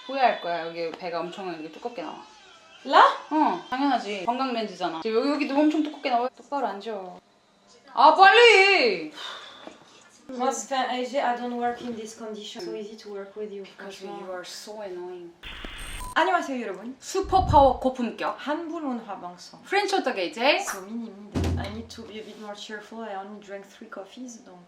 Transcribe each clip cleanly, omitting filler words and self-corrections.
후회할 거야. 여기 배가 엄청 이렇게 두껍게 나와. Là? 당연하지. 건강 렌즈잖아. 여기도 엄청 두껍게 나와. 똑바로 앉아. 아 빨리! Moi, I don't work in this condition. So easy to work with you. Because you are so annoying. 안녕하세요 여러분. 슈퍼파워 고품격 한분 문화 방송. 프렌치호떡의 이제 소민입니다. I need to be a bit more cheerful. I only drank 3 coffees, donc.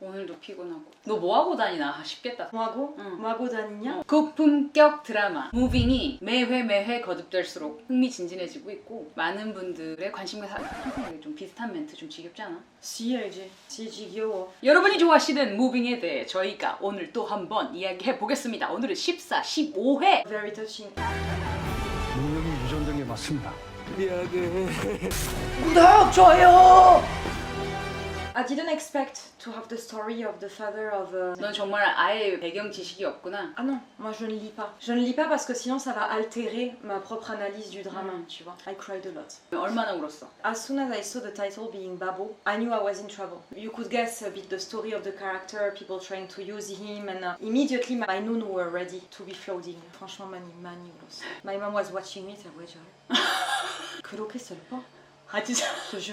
오늘도 피곤하고. 너 뭐하고 다니나 싶겠다. 뭐하고? 응. 뭐하고 다니냐? 고품격 드라마 무빙이 매회 거듭될수록 흥미진진해지고 있고 많은 분들의 관심과 항상 좀 비슷한 멘트 좀 지겹지 않아? Si, 알지. Si, 지겨워. 여러분이 좋아하시는 무빙에 대해 저희가 오늘 또 한번 이야기해 보겠습니다. 오늘은 14, 15회. Very touching. 능력이 유전된 게 맞습니다. 미안해. 구독, 좋아요! I didn't expect to have the story of the father of... 넌 정말 아예 배경 지식이 없구나. Ah non, moi je ne lis pas. Je ne lis pas parce que sinon ça va altérer ma propre analyse du drama, tu vois. I cried a lot. 얼마나 울었어? As soon as I saw the title being Babo, I knew I was in trouble. You could guess a bit the story of the character, people trying to use him, and immediately my noon were ready to be floating. Franchement, 많이 울었어. My mom was watching me, 왜 저래? 그렇게 슬퍼? 아 진짜?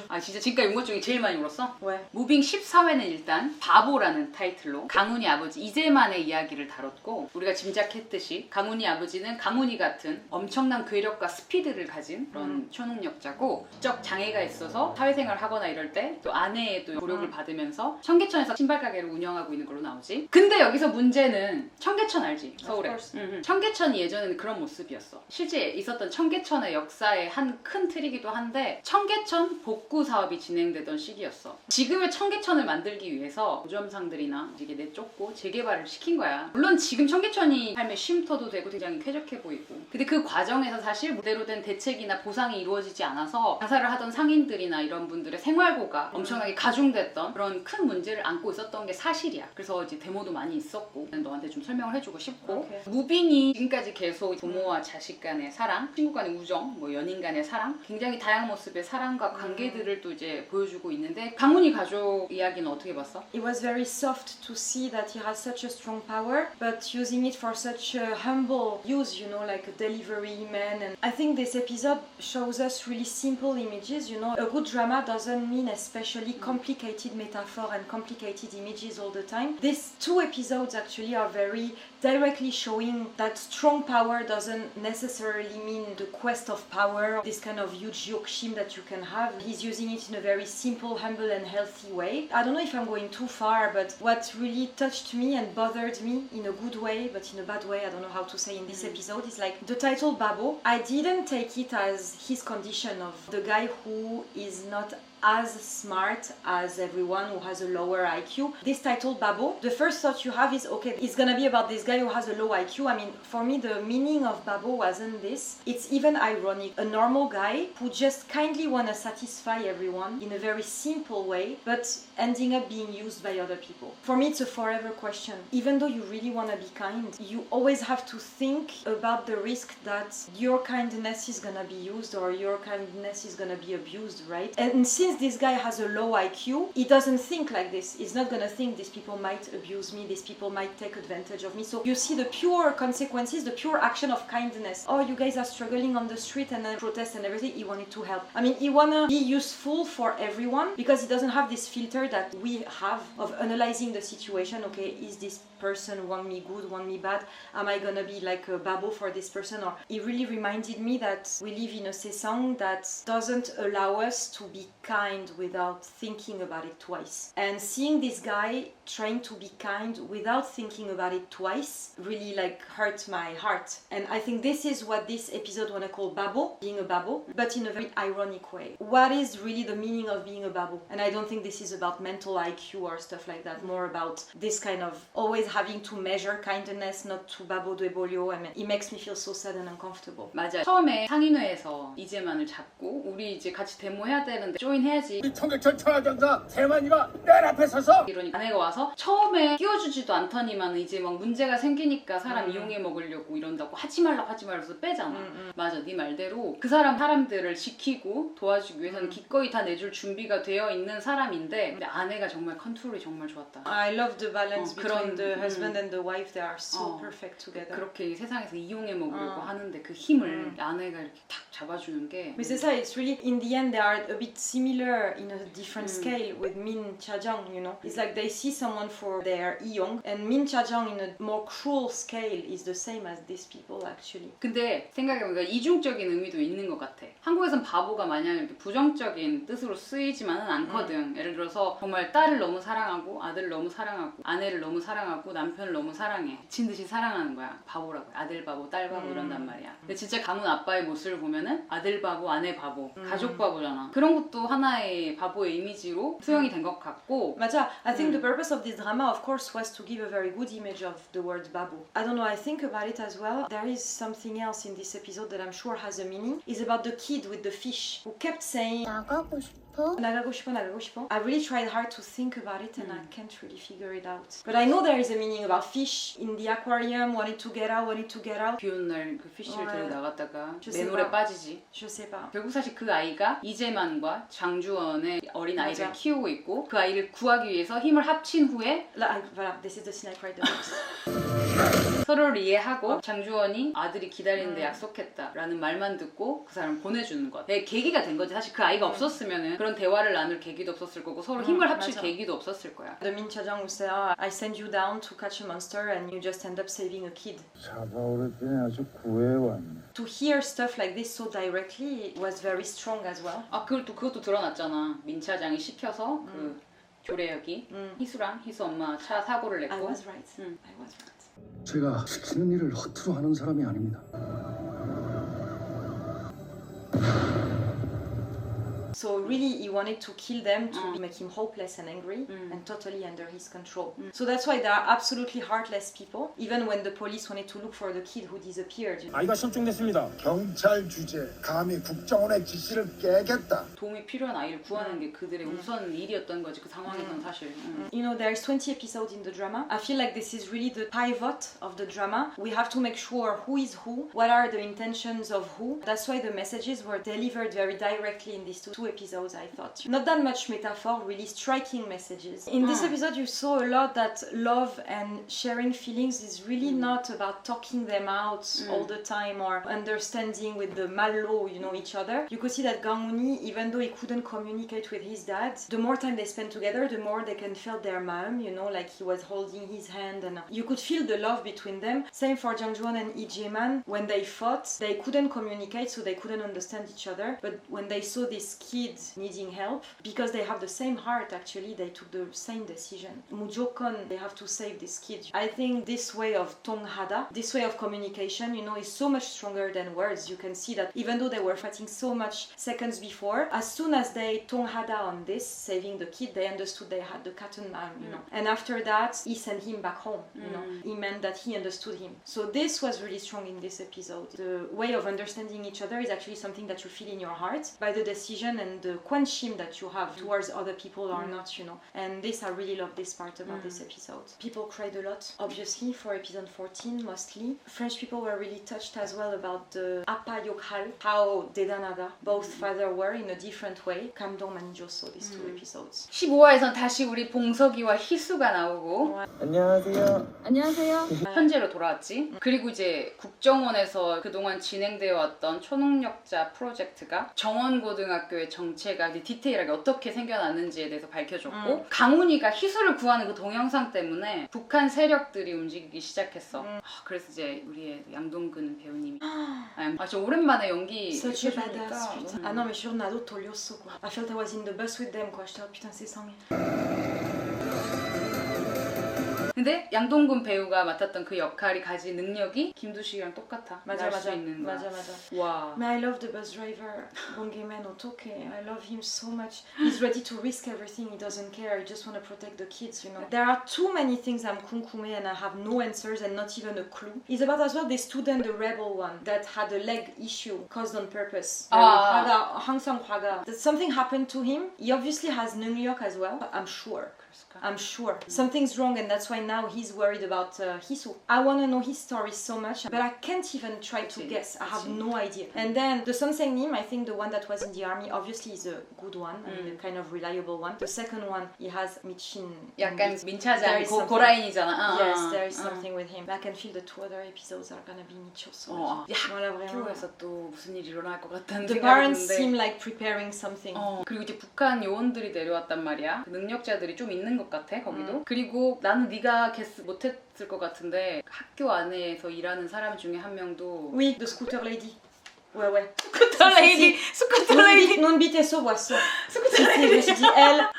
아 진짜 지금까지 온 것 중에 제일 많이 울었어? 왜? 무빙 14회는 일단 바보라는 타이틀로 강훈이 아버지 이재만의 이야기를 다뤘고 우리가 짐작했듯이 강훈이 아버지는 강훈이 같은 엄청난 괴력과 스피드를 가진 그런 초능력자고 지적 장애가 있어서 사회생활을 하거나 이럴 때 또 아내의 또 고력을 받으면서 청계천에서 신발 가게를 운영하고 있는 걸로 나오지. 근데 여기서 문제는 청계천 알지? 서울에. 청계천이 예전에는 그런 모습이었어. 실제 있었던 청계천의 역사의 한 큰 틀이기도 한데 청계천 복구 사업이 진행되던 시기였어. 지금의 청계천을 만들기 위해서 고점상들이나 이게 내쫓고 재개발을 시킨 거야. 물론 지금 청계천이 삶의 쉼터도 되고 굉장히 쾌적해 보이고 근데 그 과정에서 사실 제대로 된 대책이나 보상이 이루어지지 않아서 자살을 하던 상인들이나 이런 분들의 생활고가 엄청나게 가중됐던 그런 큰 문제를 안고 있었던 게 사실이야. 그래서 이제 데모도 많이 있었고 너한테 좀 설명을 해주고 싶고 무빙이 지금까지 계속 부모와 자식 간의 사랑, 친구 간의 우정, 뭐 연인 간의 사랑 굉장히 다양한 모습의 사랑과 관계들을 또 이제 보여주고 있는데 강훈이 가족 이야기는 어떻게 봤어? It was very soft to see that he has such a strong power, but using it for such a humble use, you know, like a delivery man. And I think this episode shows us really simple images, you know. A good drama doesn't mean especially complicated metaphor and complicated images all the time. These 2 episodes actually are very directly showing that strong power doesn't necessarily mean the quest of power, this kind of huge yoke that you can have. He's using it in a very simple, humble and healthy way. I don't know if I'm going too far, but what really touched me and bothered me in a good way, but in a bad way, I don't know how to say in this episode, is like the title Babo. I didn't take it as his condition of the guy who is not as smart as everyone who has a lower IQ. This title Babo, the first thought you have is, okay, it's gonna be about this guy who has a low IQ. I mean, for me the meaning of Babo wasn't this. It's even ironic. A normal guy who just kindly wanna satisfy everyone in a very simple way, but ending up being used by other people. For me it's a forever question. Even though you really wanna be kind, you always have to think about the risk that your kindness is gonna be used or your kindness is gonna be abused, right? And since this guy has a low IQ, he doesn't think like this. He's not gonna think these people might abuse me, these people might take advantage of me. So you see the pure consequences, the pure action of kindness. Oh, you guys are struggling on the street and then protest and everything. He wanted to help. I mean, he wanna be useful for everyone because he doesn't have this filter that we have of analyzing the situation. Okay, is this person want me good, want me bad? Am I gonna be like a babo for this person? Or it really reminded me that we live in a sesang that doesn't allow us to be kind without thinking about it twice. And seeing this guy trying to be kind without thinking about it twice really like hurt my heart. And I think this is what this episode wanna call babo, being a babo, but in a very ironic way. What is really the meaning of being a babo? And I don't think this is about mental IQ or stuff like that, more about this kind of always having to measure kindness, not to babo de bolio. I mean, it makes me feel so sad and uncomfortable. 맞아. 처음에 상인회에서 이재만을 잡고 우리 이제 같이 데모해야 되는데 조인해야지. 청계천 천하장사 대만이가 내 앞에 서서 이러니 아내가 와서 와서 처음에 끼워주지도 않더니만 이제 막 문제가 생기니까 사람 이용해 먹으려고 이런다고 하지 말라고 해서 빼잖아. 맞아, 네 말대로 그 사람들을 지키고 도와주기 위해서는 기꺼이 다 내줄 준비가 되어 있는 사람인데 근데 아내가 정말 컨트롤이 정말 좋았다. I love the balance between 그런, the husband and the wife. They are so perfect together. 그렇게 세상에서 이용해 먹으려고 하는데 그 힘을 아내가 이렇게 탁 잡아주는 게. Mais c'est ça, it's really, in the end, they are a bit similar in a different scale with Min Cha-jung, you know. It's like they see someone for their Iyong, and Min Cha-jung in a more cruel scale is the same as these people actually. 근데 생각해보니까 이중적인 의미도 있는 것 같아. 한국에선 바보가 마냥 이렇게 부정적인 뜻으로 쓰이지만은 않거든. 예를 들어서 정말 딸을 너무 사랑하고 아들을 너무 사랑하고 아내를 너무 사랑하고 남편을 너무 사랑해. 미친 듯이 사랑하는 거야. 바보라고. 아들 바보, 딸 바보 이런단 말이야. 근데 진짜 가문 아빠의 모습을 보면은 아들 바보, 아내 바보, 가족 바보잖아. 그런 것도 하나의 바보의 이미지로 수용이 된 것 같고. 맞아. I think the purpose of this drama, of course, was to give a very good image of the word babo. I don't know, I think about it as well. There is something else in this episode that I'm sure has a meaning. It's about the kid with the fish who kept saying 나가고 싶어. 나가고 싶어, 나가고 싶어. I really tried hard to think about it and I can't really figure it out. But I know there is a meaning about fish in the aquarium, wanted to get out, wanted to get out. 비 오는 날 그 피쉬를 데리고 나갔다가 Je sais 맨홀에 pas. 빠지지. Je sais pas. 결국 사실 그 아이가 이재만과 장주원의 어린 아이를 맞아. 키우고 있고 그 아이를 구하기 위해서 힘을 합친 후에 Là, voilà, this is the scene I cried the most. 서로를 이해하고 장주원이 아들이 기다리는데 약속했다라는 말만 듣고 그 사람을 보내주는 것. 계기가 된 거지. 사실 그 아이가 없었으면 그런 대화를 나눌 계기도 없었을 거고 서로 힘을 합칠 맞아. 계기도 없었을 거야. The Min Cha-jung will say, oh, I send you down to catch a monster and you just end up saving a kid. 잡아오랬더니 아주 구해왔네. To hear stuff like this so directly was very strong as well. 아 그것도 드러났잖아. 민 차장이 시켜서 그 조례혁이 희수랑 희수 엄마 차 사고를 냈고. I was right. I was right. 제가 시키는 일을 허투루 하는 사람이 아닙니다. So really he wanted to kill them to make him hopeless and angry and totally under his control. So that's why they are absolutely heartless people. Even when the police wanted to look for the kid who disappeared. You know. 아이가 실종됐습니다. 경찰 주재, 감히 국정원의 지시를 깨겠다. 도움이 필요한 아이를 구하는 게 그들의 우선 일이었던 거지 그 상황에선 사실. You know, there's 20 episodes in the drama. I feel like this is really the pivot of the drama. We have to make sure who is who, what are the intentions of who. That's why the messages were delivered very directly in these two episodes, I thought. Not that much metaphor, really striking messages. In this episode, you saw a lot that love and sharing feelings is really not about talking them out all the time or understanding with the malo, you know, each other. You could see that Gang-Uni, even though he couldn't communicate with his dad, the more time they spent together, the more they can feel their mom, you know, like he was holding his hand and you could feel the love between them. Same for Jang Joo-won and Lee Jae-man. When they fought, they couldn't communicate, so they couldn't understand each other. But when they saw this kid needing help, because they have the same heart, actually, they took the same decision. Mujokon, they have to save this kid. I think this way of tonghada, this way of communication, you know, is so much stronger than words. You can see that even though they were fighting so much seconds before, as soon as they tonghada on this, saving the kid, they understood they had the cat and mouse, you know. And after that, he sent him back home, you know. He meant that he understood him. So this was really strong in this episode. The way of understanding each other is actually something that you feel in your heart by the decision and the kwanshim that you have towards other people or not, you know. And this, I really love this part about this episode. People cried a lot, obviously, for episode 14 mostly. French people were really touched as well about the Appa Yokhal, how 대단하다 both father were in a different way. 감동 많이 줬어, these two episodes. 15화에선 다시 우리 봉석이와 희수가 나오고 안녕하세요. 안녕하세요. 현재로 돌아왔지. 그리고 이제 국정원에서 그동안 진행되어 왔던 초능력자 프로젝트가 정원고등학교의 정체가 디테일하게 어떻게 생겨났는지에 대해서 밝혀줬고 강훈이가 희수를 구하는 그 동영상 때문에 북한 세력들이 움직이기 시작했어. 그래서 이제 우리의 양동근 배우님이 저 오랜만에 연기 Such a 해주니까 badass, putain. Ah non, mais je suis na도 돌렸어, quoi. I felt I was in the bus with them, quoi. J'étais, oh putain, 세상에. 근데 양동근 배우가 맡았던 그 역할이 가진 능력이 김두식이랑 똑같아. 맞아, 날 수 맞아. 있는 거야. 맞아, 맞아. 와. But I love the bus driver, Bongeman Otoke. I love him so much. He's ready to risk everything. He doesn't care. He just want to protect the kids, you know. There are too many things I'm 궁금해 and I have no answers and not even a clue. It's about as well the student, the rebel one, that had a leg issue caused on purpose. 화가, 항상 화가. That something happened to him. He obviously has 능력 as well, I'm sure. 없을까? I'm sure something's wrong, and that's why now he's worried about Hisu. I want to know his story so much, but I can't even try to 그치, guess. I have 그치. no idea. And then the Samseng님, I think the one that was in the army, obviously is a good one, I mean, a kind of reliable one. The second one, he has Michin. 약간 There 민차장 is something. 고라인이잖아. Yes, there is something with him. I can feel the two other episodes are gonna be 미쳤어. voilà, vraiment. 학교에서 또 무슨 일이 일어날 것 같다는 The 생각이 parents 드는데 seem like preparing something. 그리고 이제 북한 요원들이 내려왔단 말이야. 그 능력자들이 좀 있는 것 같아 거기도. 그리고 나는 네가 게스 못했을 것 같은데 학교 안에서 일하는 사람 중에 한 명도 Oui, the scooter lady. Ouais, ouais. 스쿠터 레이디, 스쿠터 레이디. Non bitesso boisson. 스쿠터 Si, je me suis dit,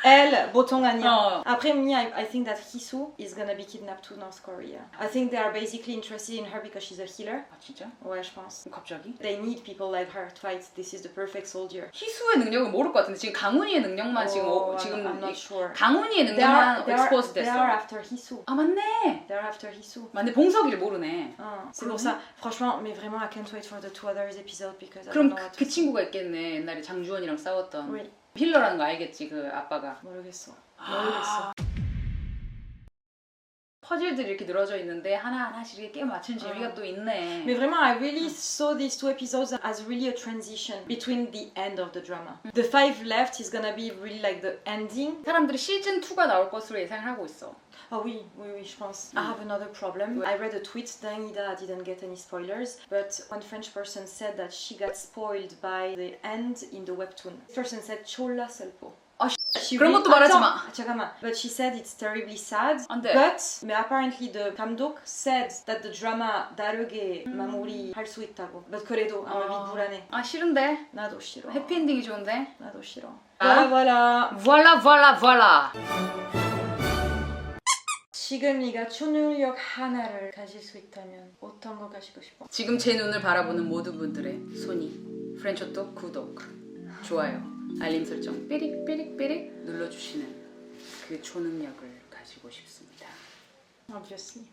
elle, 보통 아니야. 어. Après, me, I think that Hisu is gonna be kidnapped to North Korea. I think they are basically interested in her because she's a healer. 아 진짜? Ouais, je pense. 갑자기? They need people like her to fight. This is the perfect soldier. 희수의 능력을 모를 것 같은데 지금 강훈이의 능력만 지금 I'm not sure. 강훈이의 They are, 능력만 expose they 됐어. are after Hisu. 아 맞네. They are after Hisu. 맞네. 봉석이를 모르네. C'est pour ça. Franchement, mais vraiment, I can't wait for the two other episodes because I don't 그럼 know what 그 to 친구가 있겠네. 옛날에 장주원이랑 싸웠던. Oui. 힐러라는 거 알겠지 그 아빠가. 모르겠어. 모르겠어. 퍼즐들이 이렇게 늘어져 있는데 하나하나씩 이렇게 깨 맞춘 재미가 또 있네. Mais vraiment, I really saw these two episodes as really a transition between the end of the drama. The five left is gonna be really like the ending. 사람들이 시즌 2가 나올 것으로 예상을 하고 있어. Oh oui, je pense. I have another problem. I read a tweet, Danida didn't get any spoilers, but one French person said that she got spoiled by the end in the webtoon. This person said cholla selpo. 그런 것도 말하지 마. 잠깐만. But she said it's terribly sad. 안 돼. But apparently the 감독 said that the drama 다르게 마무리할 수 있다고. But 그래도 I'm a bit 불안해. 아 싫은데. 나도 싫어. 해피엔딩이 좋은데. 나도 싫어. voilà. voilà voilà voilà. 지금 네가 초능력 하나를 가질 수 있다면 어떤 거 가지고 싶어? 지금 제 눈을 바라보는 모든 분들의 손이 프렌치호떡 구독, 좋아요, 알림 설정 삐릭삐릭삐릭 눌러주시는 그 초능력을 가지고 싶습니다. Obviously.